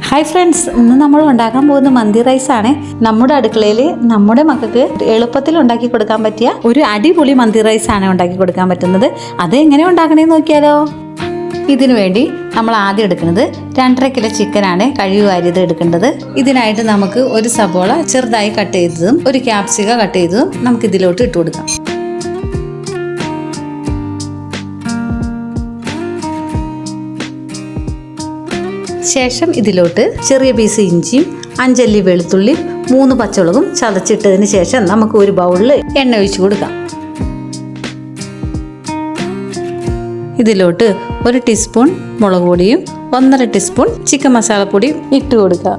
Hi friends, ഇന്ന് നമ്മൾ ഉണ്ടാക്കാൻ പോകുന്ന മന്തി റൈസ് ആണ്. നമ്മുടെ അടുക്കളയിൽ നമ്മുടെ മക്കൾക്ക് എളുപ്പത്തിൽ ഉണ്ടാക്കി കൊടുക്കാൻ പറ്റിയ ഒരു അടിപൊളി മന്തി റൈസ് ആണ് ഉണ്ടാക്കി കൊടുക്കാൻ പറ്റുന്നത്. അത് എങ്ങനെ ഉണ്ടാക്കണേന്ന് നോക്കിയാലോ. ഇതിനു വേണ്ടി നമ്മൾ ആദ്യം എടുക്കുന്നത് 2.5 കിലോ ചിക്കനാണ്. കഴുകി വാരിയത് എടുക്കേണ്ടത്. ഇതിനായിട്ട് നമുക്ക് ഒരു സബോള ചെറുതായി കട്ട് ചെയ്തതും ഒരു ക്യാപ്സിക്ക കട്ട് ചെയ്തതും നമുക്ക് ഇതിലോട്ട് ഇട്ട് കൊടുക്കാം. ശേഷം ഇതിലോട്ട് ചെറിയ പീസ് ഇഞ്ചിയും 5 അല്ലി വെളുത്തുള്ളി 3 പച്ചമുളകും ചതച്ചിട്ടതിന് ശേഷം നമുക്ക് ഒരു ബൗളിൽ എണ്ണ ഒഴിച്ചു കൊടുക്കാം. ഇതിലോട്ട് 1 ടീസ്പൂൺ മുളക് പൊടിയും 1.5 ടീസ്പൂൺ ചിക്കൻ മസാലപ്പൊടിയും ഇട്ട് കൊടുക്കുക.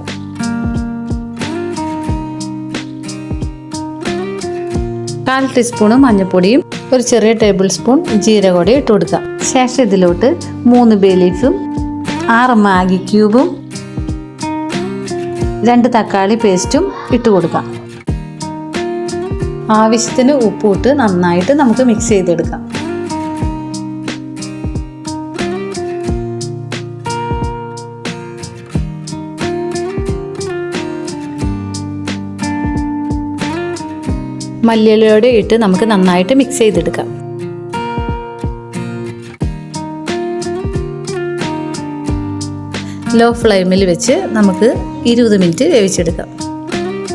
കാൽ ടീസ്പൂൺ മഞ്ഞൾപ്പൊടിയും ഒരു ചെറിയ ടേബിൾ സ്പൂൺ ജീരകപ്പൊടി ഇട്ട് കൊടുക്കുക. ശേഷം ഇതിലോട്ട് 3 ബേ ലീഫും 6 മാഗി ക്യൂബും 2 തക്കാളി പേസ്റ്റും ഇട്ട് കൊടുക്കാം. ആവശ്യത്തിന് ഉപ്പിട്ട് നന്നായിട്ട് നമുക്ക് മിക്സ് ചെയ്തെടുക്കാം. മല്ലിയിലയോടെ ഇട്ട് നമുക്ക് നന്നായിട്ട് മിക്സ് ചെയ്തെടുക്കാം. ലോ ഫ്ലെയിമിൽ വെച്ച് നമുക്ക് 20 മിനിറ്റ് വേവിച്ചെടുക്കാം.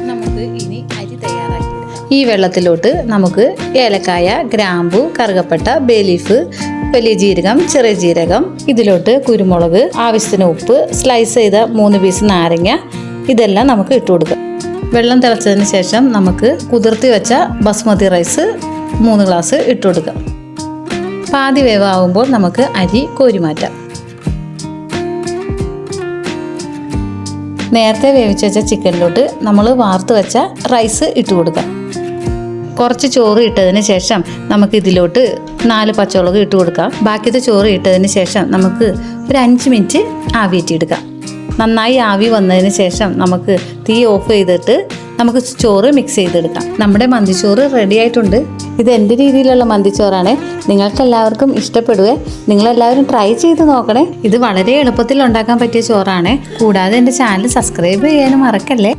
നമുക്ക് ഇനി അരി തയ്യാറാക്കിയെടുക്കാം. ഈ വെള്ളത്തിലോട്ട് നമുക്ക് ഏലക്കായ, ഗ്രാമ്പു, കറുകപ്പട്ട, ബേ ലീഫ്, വലിയ ജീരകം, ചെറിയ ജീരകം, ഇതിലോട്ട് കുരുമുളക്, ആവശ്യത്തിന് ഉപ്പ്, സ്ലൈസ് ചെയ്ത 3 പീസ് നാരങ്ങ, ഇതെല്ലാം നമുക്ക് ഇട്ട് കൊടുക്കാം. വെള്ളം തിളച്ചതിന് ശേഷം നമുക്ക് കുതിർത്തി വെച്ച ബസ്മതി റൈസ് 3 ഗ്ലാസ് ഇട്ട് കൊടുക്കാം. പാതി വേവാകുമ്പോൾ നമുക്ക് അരി കോരി മാറ്റാം. നേരത്തെ വേവിച്ച് വെച്ച ചിക്കനിലോട്ട് നമ്മൾ വാർത്ത് വെച്ച റൈസ് ഇട്ട് കൊടുക്കാം. കുറച്ച് ചോറ് ഇട്ടതിന് ശേഷം നമുക്ക് ഇതിലോട്ട് 4 പച്ചമുളക് ഇട്ട് കൊടുക്കാം. ബാക്കിയത്തെ ചോറ് ഇട്ടതിന് ശേഷം നമുക്ക് ഒരു 5 മിനിറ്റ് ആവിയേറ്റിയെടുക്കാം. നന്നായി ആവി വന്നതിന് ശേഷം നമുക്ക് തീ ഓഫ് ചെയ്തിട്ട് നമുക്ക് ചോറ് മിക്സ് ചെയ്തെടുക്കാം. നമ്മുടെ മന്തിച്ചോറ് റെഡി ആയിട്ടുണ്ട്. ഇത് എൻ്റെ രീതിയിലുള്ള മന്തിച്ചോറാണ്. നിങ്ങൾക്കെല്ലാവർക്കും ഇഷ്ടപ്പെടുവേ. നിങ്ങളെല്ലാവരും ട്രൈ ചെയ്ത് നോക്കണേ. ഇത് വളരെ എളുപ്പത്തിൽ ഉണ്ടാക്കാൻ പറ്റിയ ചോറാണ്. കൂടാതെ എൻ്റെ ചാനൽ സബ്സ്ക്രൈബ് ചെയ്യാനും മറക്കല്ലേ.